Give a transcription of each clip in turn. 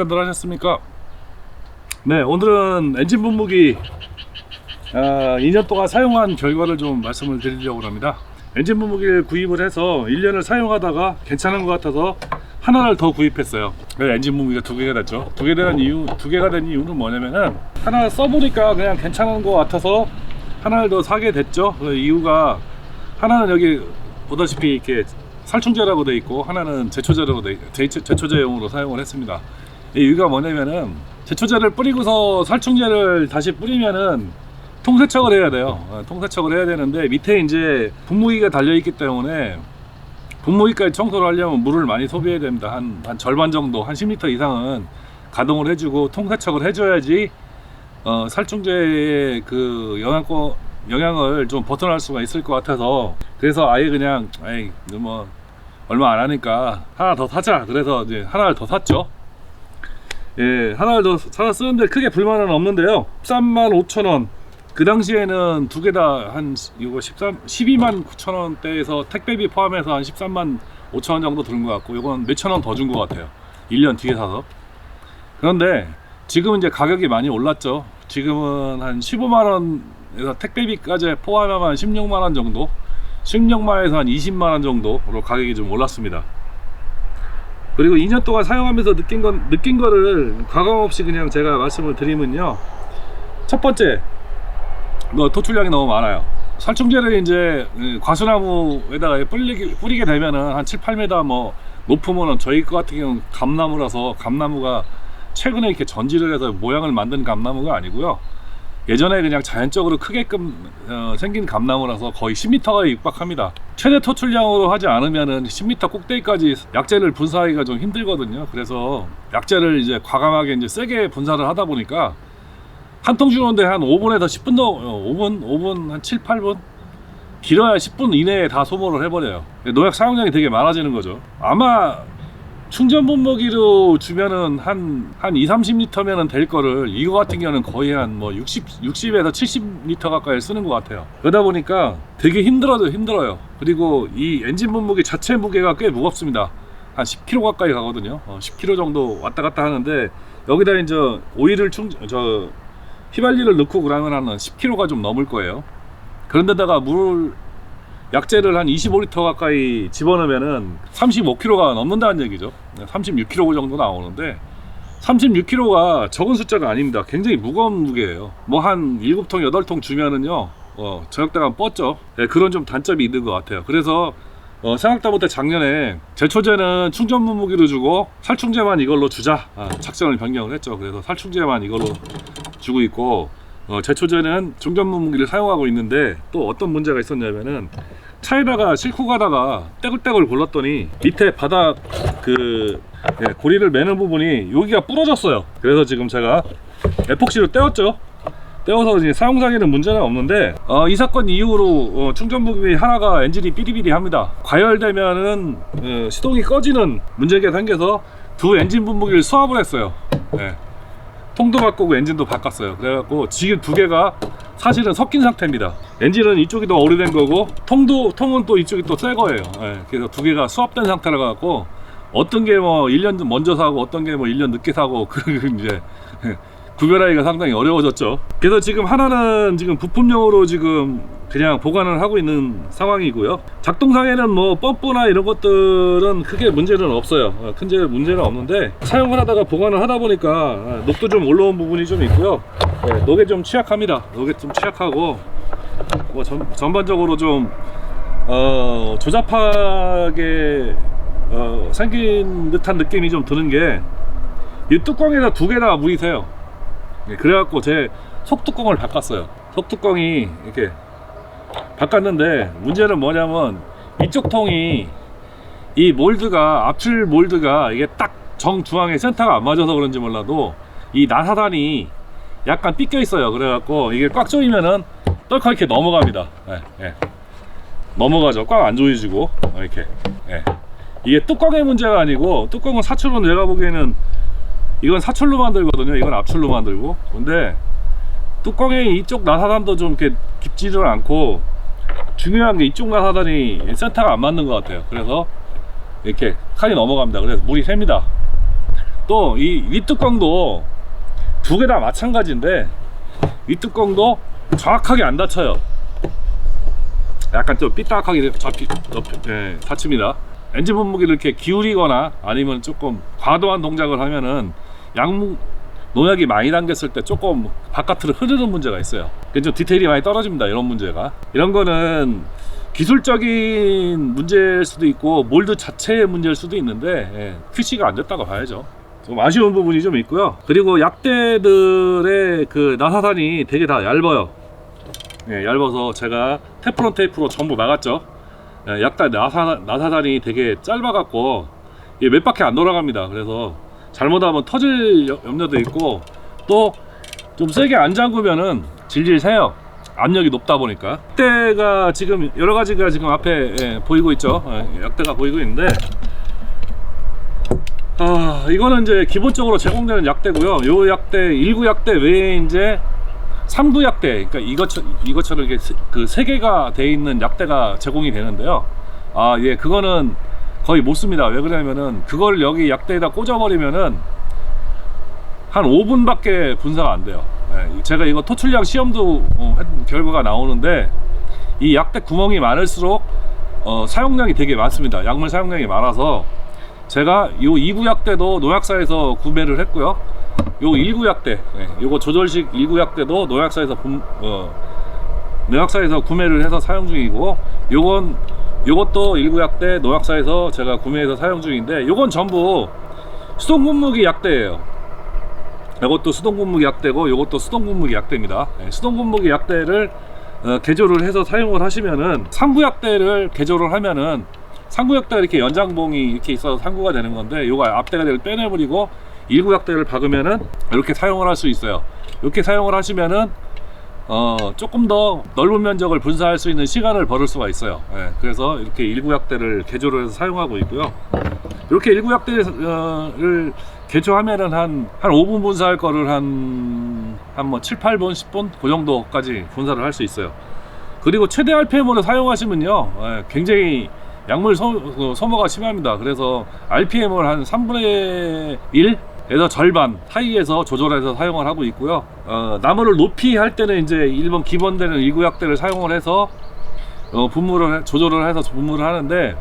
식사들 하셨습니까? 네, 오늘은 엔진 분무기 2년 동안 사용한 결과를 좀 말씀을 드리려고 합니다. 엔진 분무기를 구입을 해서 1년을 사용하다가 괜찮은 것 같아서 하나를 더 구입했어요. 엔진 분무기가 2개가 됐죠. 2개가 된 이유는 뭐냐면은 하나 써보니까 그냥 괜찮은 것 같아서 하나를 더 사게 됐죠. 그 이유가 하나는 여기 보다시피 이렇게 살충제라고 돼 있고 하나는 제초제용으로 사용을 했습니다. 이유가 뭐냐면은 제초제를 뿌리고서 살충제를 다시 뿌리면은 통세척을 해야 돼요. 통세척을 해야 되는데 밑에 이제 분무기가 달려 있기 때문에 분무기까지 청소를 하려면 물을 많이 소비해야 됩니다. 한 절반 정도, 한 10리터 이상은 가동을 해주고 통세척을 해줘야지 살충제의 그 영향을 좀 벗어날 수가 있을 것 같아서, 그래서 아예 그냥 뭐 얼마 안 하니까 하나 더 사자. 그래서 이제 하나를 더 샀죠. 예, 하나를 더 사서 쓰는데 크게 불만은 없는데요. 135,000원. 그 당시에는 두 개 다 한 이거 129,000원대에서 택배비 포함해서 한 135,000원 정도 드는 것 같고, 이건 몇천 원 더 준 것 같아요. 1년 뒤에 사서. 그런데 지금은 이제 가격이 많이 올랐죠. 지금은 한 15만원에서 택배비까지 포함하면 16만원 정도, 16만원에서 한 20만원 정도로 가격이 좀 올랐습니다. 그리고 2년 동안 사용하면서 느낀 거를 과감 없이 그냥 제가 말씀을 드리면요. 첫 번째, 토출량이 너무 많아요. 살충제를 이제 과수나무에다가 뿌리게 되면은 한 7, 8m 뭐 높으면은, 저희 거 같은 경우는 감나무라서, 감나무가 최근에 이렇게 전지를 해서 모양을 만든 감나무가 아니고요. 예전에 그냥 자연적으로 크게끔 생긴 감나무라서 거의 10m가 육박합니다. 최대 토출량으로 하지 않으면은 10m 꼭대기까지 약재를 분사하기가 좀 힘들거든요. 그래서 약재를 이제 과감하게 이제 세게 분사를 하다 보니까 한 통 주는데 한 5분에서 10분 더, 5분 한 7, 8분? 길어야 10분 이내에 다 소모를 해버려요. 농약 사용량이 되게 많아지는 거죠. 아마 충전 분무기로 주면은 한 2, 30리터면은 될 거를, 이거 같은 경우는 거의 한 뭐 60에서 70리터 가까이 쓰는 것 같아요. 그러다 보니까 되게 힘들어요. 그리고 이 엔진 분무기 자체 무게가 꽤 무겁습니다. 한 10kg 가까이 가거든요. 10kg 정도 왔다 갔다 하는데, 여기다 이제 오일을 휘발유를 넣고 그러면 한 10kg가 좀 넘을 거예요. 그런데다가 약재를 한 25리터 가까이 집어넣으면은 35kg가 넘는다는 얘기죠. 36kg 정도 나오는데, 36kg가 적은 숫자가 아닙니다. 굉장히 무거운 무게예요. 뭐 한 7통, 8통 주면은요, 저녁다가 뻗죠. 네, 그런 좀 단점이 있는 것 같아요. 그래서 생각다 못해 작년에 제초제는 충전 분무기로 주고 살충제만 이걸로 주자, 작전을 변경을 했죠. 그래서 살충제만 이걸로 주고 있고, 제초제는 충전 분무기를 사용하고 있는데, 또 어떤 문제가 있었냐면은 차에다가 싣고 가다가 떼굴떼굴 골랐더니 밑에 바닥 고리를 매는 부분이 여기가 부러졌어요. 그래서 지금 제가 에폭시로 떼었죠. 떼어서 이제 사용상에는 문제는 없는데, 이 사건 이후로 충전 부분이 하나가 엔진이 삐리삐리 합니다. 과열되면은 시동이 꺼지는 문제가 생겨서 두 엔진 분무기를 수압을 했어요. 네. 통도 바꾸고 엔진도 바꿨어요. 그래갖고 지금 두 개가 사실은 섞인 상태입니다. 엔진은 이쪽이 더 오래된 거고, 통은 또 이쪽이 또 새 거예요. 네. 그래서 두 개가 수압된 상태라 갖고, 어떤 게 뭐 1년 먼저 사고 어떤 게 뭐 1년 늦게 사고, 그런 이제 구별하기가 상당히 어려워졌죠. 그래서 지금 하나는 지금 부품용으로 지금 그냥 보관을 하고 있는 상황이고요. 작동상에는 뭐 펌프나 이런 것들은 크게 문제는 없어요. 큰 문제는 없는데, 사용을 하다가 보관을 하다 보니까 녹도 좀 올라온 부분이 좀 있고요. 네, 녹에 좀 취약합니다. 녹에 좀 취약하고, 뭐 전반적으로 좀 조잡하게 생긴 듯한 느낌이 좀 드는 게, 이 뚜껑에다 두 개 다 물이 새요. 그래갖고 제 속뚜껑을 바꿨어요. 속뚜껑이 이렇게 바꿨는데, 문제는 뭐냐면 이쪽 통이, 이 몰드가, 압출 몰드가 이게 딱 정중앙에 센터가 안 맞아서 그런지 몰라도 이 나사단이 약간 삐껴 있어요. 그래갖고 이게 꽉 조이면은 떨컥 이렇게 넘어갑니다. 넘어가죠. 꽉 안 조여지고 이렇게. 이게 뚜껑의 문제가 아니고, 뚜껑은 사출은 내가 보기에는 이건 사출로 만들거든요. 이건 압출로 만들고. 근데 뚜껑의 이쪽 나사단도 좀 이렇게 깊지를 않고, 중요한 게 이쪽 나사단이 센터가 안 맞는 것 같아요. 그래서 이렇게 칸이 넘어갑니다. 그래서 물이 셉니다. 또 이 윗뚜껑도 두 개 다 마찬가지인데 윗뚜껑도 정확하게 안 닫혀요. 약간 좀 삐딱하게 닫힙니다. 엔진 분무기를 이렇게 기울이거나 아니면 조금 과도한 동작을 하면은 농약이 많이 담겼을 때 조금 바깥으로 흐르는 문제가 있어요. 그래서 좀 디테일이 많이 떨어집니다. 이런 문제가. 이런 거는 기술적인 문제일 수도 있고 몰드 자체의 문제일 수도 있는데 QC가 안 됐다고 봐야죠. 좀 아쉬운 부분이 좀 있고요. 그리고 약대들의 그 나사산이 되게 다 얇아요. 얇아서 제가 테프론 테이프로 전부 막았죠. 약대 나사산이 되게 짧아갖고 몇 바퀴 안 돌아갑니다. 그래서 잘못하면 터질 염려도 있고 또 좀 세게 안 잠그면은 질질 새요. 압력이 높다 보니까. 약대가 지금 여러 가지가 지금 앞에 보이고 있죠. 약대가 보이고 있는데 이거는 이제 기본적으로 제공되는 약대고요. 요 약대 1구 약대 외에 이제 3구 약대, 그러니까 이것처럼 이게 그 3개가 돼 있는 약대가 제공이 되는데요. 예, 그거는 거의 못 씁니다. 왜 그러냐면은 그걸 여기 약대에다 꽂아버리면은 한 5분밖에 분사가 안 돼요. 제가 이거 토출량 시험도 결과가 나오는데 이 약대 구멍이 많을수록 사용량이 되게 많습니다. 약물 사용량이 많아서 제가 요 2구 약대도 농약사에서 구매를 했고요. 요 1구 약대, 요거 조절식 1구 약대도 농약사에서 구매를 해서 사용 중이고, 요것도 1구 약대 농약사에서 제가 구매해서 사용 중인데, 요건 전부 수동 분무기 약대예요. 이것도 수동 분무기 약대고, 요것도 수동 분무기 약대입니다. 수동 분무기 약대를 개조를 해서 사용을 하시면은 3구 약대를 개조를 하면은 3구 약대가 이렇게 연장봉이 이렇게 있어서 3구가 되는 건데, 요거 앞대가리를 빼내버리고 1구 약대를 박으면은 이렇게 사용을 할 수 있어요. 이렇게 사용을 하시면은 조금 더 넓은 면적을 분사할 수 있는 시간을 벌을 수가 있어요. 그래서 이렇게 1구 약대를 개조를 해서 사용하고 있고요. 이렇게 1구 약대를 개조하면은 한 5분 분사할 거를 한 뭐 7, 8분, 10분 그 정도까지 분사를 할 수 있어요. 그리고 최대 RPM으로 사용하시면요, 굉장히 약물 소모가 심합니다. 그래서 RPM을 한 3분의 1에서 절반 사이에서 조절해서 사용을 하고 있고요. 나무를 높이 할 때는 이제 일본 기본되는 1구 약대를 사용을 해서 조절을 해서 분무를 하는데,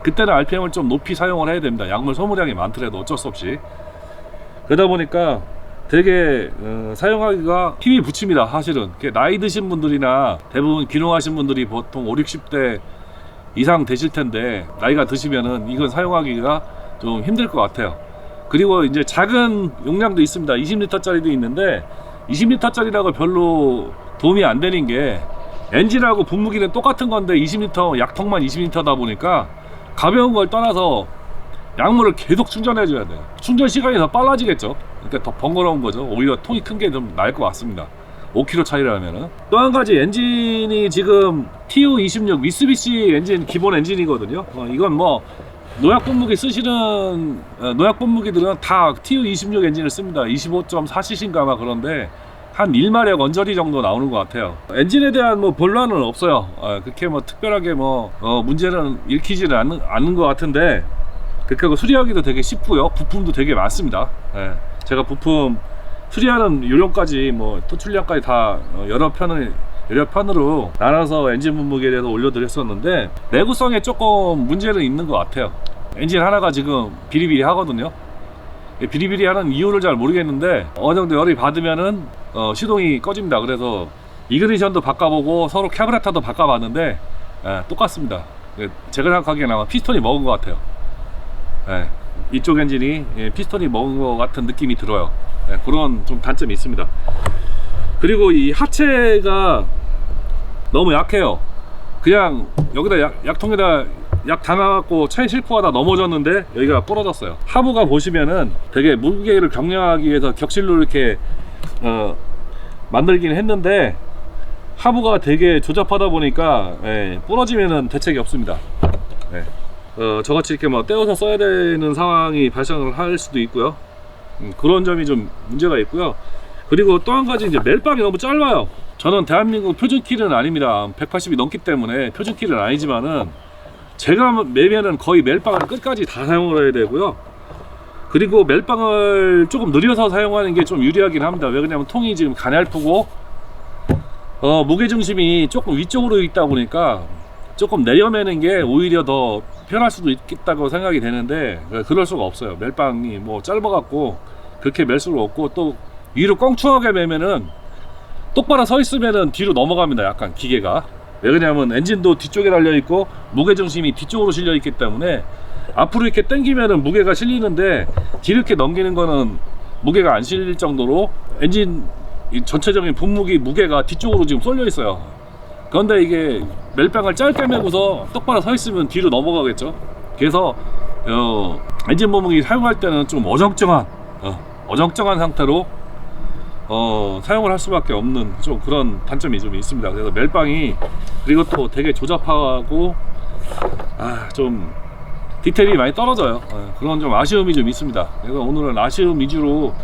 그때는 RPM을 좀 높이 사용을 해야 됩니다. 약물 소모량이 많더라도 어쩔 수 없이. 그러다 보니까 되게 사용하기가 힘이 붙입니다. 사실은 나이 드신 분들이나 대부분 기농하신 분들이 보통 5, 60대 이상 되실 텐데, 나이가 드시면은 이건 사용하기가 좀 힘들 것 같아요. 그리고 이제 작은 용량도 있습니다. 20L 짜리도 있는데 20L짜리라고 별로 도움이 안 되는 게, 엔진하고 분무기는 똑같은 건데 20L 약통만 20L다 보니까 가벼운 걸 떠나서 약물을 계속 충전해 줘야 돼요. 충전 시간이 더 빨라지겠죠. 그러니까 더 번거로운 거죠. 오히려 통이 큰 게 좀 나을 것 같습니다. 5kg 차이라면은. 또 한 가지, 엔진이 지금 TU26 미쓰비시 엔진, 기본 엔진이거든요. 이건 뭐 농약 분무기 쓰시는 농약 분무기들은 다 TU26 엔진을 씁니다. 25.4cc인가 아마. 그런데 한 1마력 언저리 정도 나오는 것 같아요. 엔진에 대한 뭐 본란은 없어요. 그렇게 뭐 특별하게 문제는 일으키지는 않는 것 같은데, 그렇게 수리하기도 되게 쉽고요. 부품도 되게 많습니다. 제가 부품 수리하는 요령까지 토출량까지 다 여러 편으로 나눠서 엔진 분무기에 대해서 올려드렸었는데, 내구성에 조금 문제는 있는 것 같아요. 엔진 하나가 지금 비리비리 하거든요. 비리비리 하는 이유를 잘 모르겠는데, 어느 정도 열이 받으면은 시동이 꺼집니다. 그래서 이그니션도 바꿔보고 서로 캐브레터도 바꿔봤는데 똑같습니다. 제가 생각하기에는 아마 피스톤이 먹은 것 같아요. 이쪽 엔진이 피스톤이 먹은 것 같은 느낌이 들어요. 그런 좀 단점이 있습니다. 그리고 이 하체가 너무 약해요. 그냥 여기다 약통에다 약 담아갖고 차에 싣고 가다 넘어졌는데 여기가 부러졌어요. 하부가 보시면은 되게 무게를 경량하기 위해서 격실로 이렇게 만들긴 했는데, 하부가 되게 조잡하다 보니까 부러지면은 대책이 없습니다. 저같이 이렇게 떼어서 써야 되는 상황이 발생을 할 수도 있고요. 그런 점이 좀 문제가 있고요. 그리고 또 한 가지, 이제 멜빵이 너무 짧아요. 저는 대한민국 표준 키는 아닙니다. 180이 넘기 때문에 표준 키는 아니지만은, 제가 매면은 거의 멜빵을 끝까지 다 사용을 해야 되고요. 그리고 멜빵을 조금 느려서 사용하는 게 좀 유리하긴 합니다. 왜 그러냐면 통이 지금 가냘프고 무게중심이 조금 위쪽으로 있다 보니까 조금 내려매는 게 오히려 더 편할 수도 있겠다고 생각이 되는데 그럴 수가 없어요. 멜빵이 뭐 짧아갖고 그렇게 멜 수가 없고, 또 위로 껑충하게 매면은 똑바로 서 있으면은 뒤로 넘어갑니다. 약간 기계가. 왜 그러냐면 엔진도 뒤쪽에 달려있고 무게중심이 뒤쪽으로 실려있기 때문에 앞으로 이렇게 당기면은 무게가 실리는데 뒤로 이렇게 넘기는 거는 무게가 안 실릴 정도로 엔진 전체적인 분무기 무게가 뒤쪽으로 지금 쏠려 있어요. 그런데 이게 멜빵을 짧게 매고서 똑바로 서 있으면 뒤로 넘어가겠죠. 그래서 엔진 분무기 사용할 때는 좀 어정쩡한 상태로 사용을 할 수밖에 없는 좀 그런 단점이 좀 있습니다. 그래서 멜빵이, 그리고 또 되게 조잡하고 좀 디테일이 많이 떨어져요. 그런 좀 아쉬움이 좀 있습니다. 그래서 오늘은 아쉬움 위주로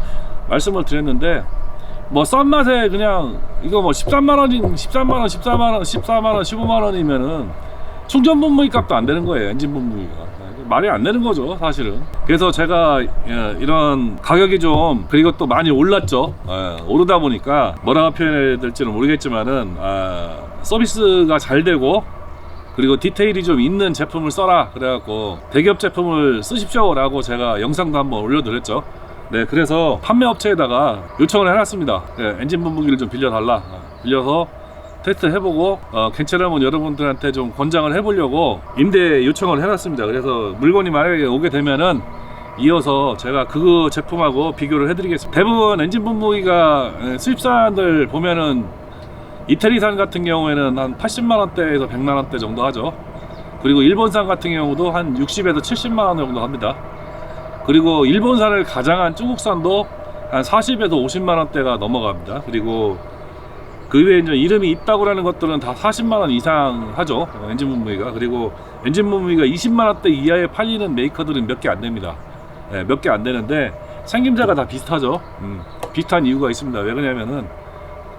말씀을 드렸는데, 뭐 싼 맛에 그냥 이거 뭐 13만원, 15만원이면은 충전 분무기 값도 안 되는 거예요. 엔진 분무기가 말이 안 되는 거죠, 사실은. 그래서 제가 이런 가격이 좀, 그리고 또 많이 올랐죠. 오르다 보니까 뭐라고 표현해야 될지는 모르겠지만은 서비스가 잘 되고, 그리고 디테일이 좀 있는 제품을 써라 그래갖고 대기업 제품을 쓰십시오 라고 제가 영상도 한번 올려드렸죠. 네, 그래서 판매업체에다가 요청을 해놨습니다. 엔진 분무기를 좀 빌려달라. 빌려서 테스트 해보고 괜찮으면 여러분들한테 좀 권장을 해보려고 임대 요청을 해놨습니다. 그래서 물건이 만약에 오게 되면은 이어서 제가 그 제품하고 비교를 해드리겠습니다. 대부분 엔진 분무기가 수입사들 보면은 이태리산 같은 경우에는 한 80만원대에서 100만원대 정도 하죠. 그리고 일본산 같은 경우도 한 60에서 70만원 정도 합니다. 그리고 일본산을 가장한 중국산도 한 40에서 50만원대가 넘어갑니다. 그리고 그 외에 이제 이름이 있다고 하는 것들은 다 40만원 이상 하죠. 엔진 분무기가. 그리고 엔진 분무기가 20만원대 이하에 팔리는 메이커들은 몇 개 안 됩니다. 몇 개 안 되는데 생김새가 다 비슷하죠. 비슷한 이유가 있습니다. 왜 그러냐면은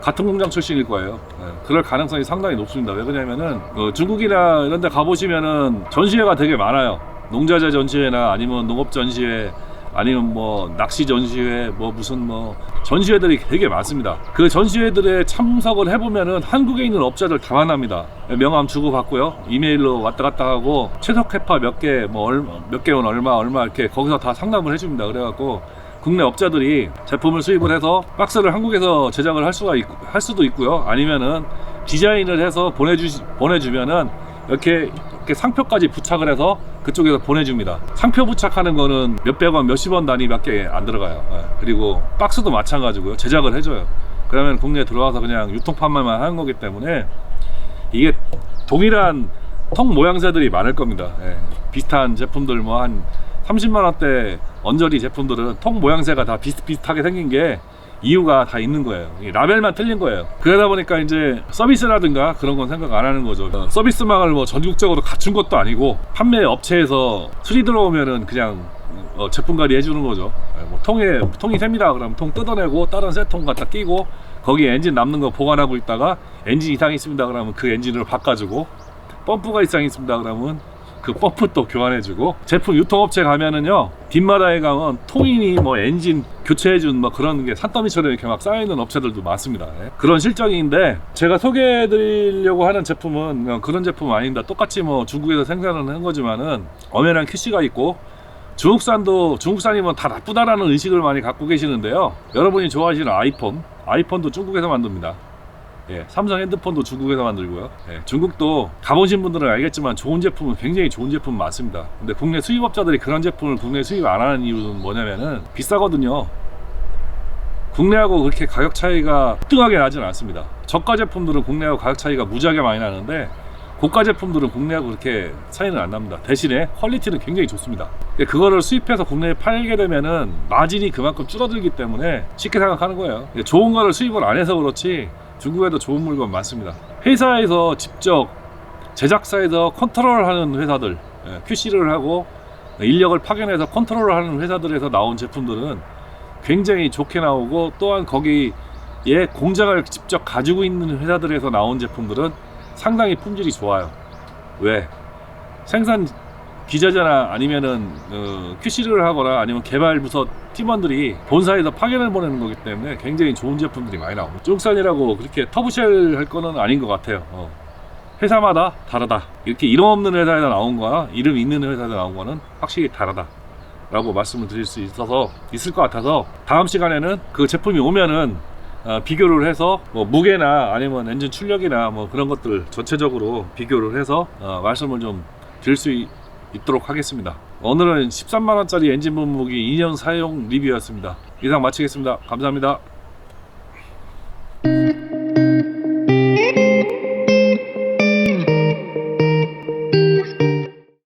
같은 공장 출신일 거예요. 그럴 가능성이 상당히 높습니다. 왜 그러냐면은 중국이나 이런 데 가보시면은 전시회가 되게 많아요. 농자재 전시회나 아니면 농업 전시회, 아니면 뭐 낚시 전시회, 뭐 무슨 뭐 전시회들이 되게 많습니다. 그 전시회들에 참석을 해보면은 한국에 있는 업자들 다 만납니다. 명함 주고받고요, 이메일로 왔다 갔다 하고 최소 캐파 몇 개, 뭐 몇 개원 얼마 이렇게 거기서 다 상담을 해줍니다. 그래갖고 국내 업자들이 제품을 수입을 해서 박스를 한국에서 제작을 할 수도 있고요, 아니면은 디자인을 해서 보내주면은 이렇게 상표까지 부착을 해서 그쪽에서 보내줍니다. 상표 부착하는 거는 몇백원, 몇십원 단위밖에 안 들어가요. 그리고 박스도 마찬가지고요, 제작을 해줘요. 그러면 국내에 들어와서 그냥 유통판매만 하는 거기 때문에 이게 동일한 통 모양새들이 많을 겁니다. 비슷한 제품들 뭐 한 30만원대 언저리 제품들은 통 모양새가 다 비슷비슷하게 생긴 게 이유가 다 있는 거예요. 라벨만 틀린 거예요. 그러다 보니까 이제 서비스라든가 그런 건 생각 안 하는 거죠. 서비스망을 뭐 전국적으로 갖춘 것도 아니고 판매 업체에서 수리 들어오면은 그냥 제품 관리 해주는 거죠. 뭐 통이 셉니다. 그럼 통 뜯어내고 다른 새 통 갖다 끼고 거기에 엔진 남는 거 보관하고 있다가 엔진 이상이 있습니다. 그러면 그 엔진을 바꿔주고, 펌프가 이상이 있습니다. 그러면 그 펌프 또 교환해주고, 제품 유통업체 가면은요, 뒷마당에 가면 통이니 뭐 엔진 교체해준 뭐 그런 게 산더미처럼 이렇게 막 쌓여있는 업체들도 많습니다. 그런 실정인데, 제가 소개해드리려고 하는 제품은 그런 제품은 아닙니다. 똑같이 뭐 중국에서 생산을 한 거지만은 엄연한 QC가 있고, 중국산이면 다 나쁘다라는 의식을 많이 갖고 계시는데요, 여러분이 좋아하시는 아이폰도 중국에서 만듭니다. 삼성 핸드폰도 중국에서 만들고요. 중국도 가보신 분들은 알겠지만 좋은 제품은 굉장히 좋은 제품 많습니다. 근데 국내 수입업자들이 그런 제품을 국내 수입 안 하는 이유는 뭐냐면은 비싸거든요. 국내하고 그렇게 가격 차이가 뜨하게 나지는 않습니다. 저가 제품들은 국내하고 가격 차이가 무지하게 많이 나는데, 고가 제품들은 국내하고 그렇게 차이는 안 납니다. 대신에 퀄리티는 굉장히 좋습니다. 그거를 수입해서 국내에 팔게 되면은 마진이 그만큼 줄어들기 때문에 쉽게 생각하는 거예요. 좋은 거를 수입을 안 해서 그렇지 중국에도 좋은 물건 많습니다. 회사에서 직접 제작사에서 컨트롤하는 회사들, QC를 하고 인력을 파견해서 컨트롤하는 회사들에서 나온 제품들은 굉장히 좋게 나오고, 또한 거기에 공장을 직접 가지고 있는 회사들에서 나온 제품들은 상당히 품질이 좋아요. 왜? 생산 기자재나 아니면은 QC를 하거나 아니면 개발 부서 팀원들이 본사에서 파견을 보내는 거기 때문에 굉장히 좋은 제품들이 많이 나옵니다. 쪽산이라고 그렇게 터부쉘 할 거는 아닌 것 같아요. 회사마다 다르다. 이렇게 이름 없는 회사에서 나온 거나 이름 있는 회사에서 나온 거는 확실히 다르다 라고 말씀을 드릴 수 있을 것 같아서 다음 시간에는 그 제품이 오면은 비교를 해서 뭐 무게나 아니면 엔진 출력이나 뭐 그런 것들 전체적으로 비교를 해서 말씀을 좀 드릴 수 있도록 하겠습니다. 오늘은 13만원짜리 엔진 분무기 2년 사용 리뷰였습니다. 이상 마치겠습니다. 감사합니다.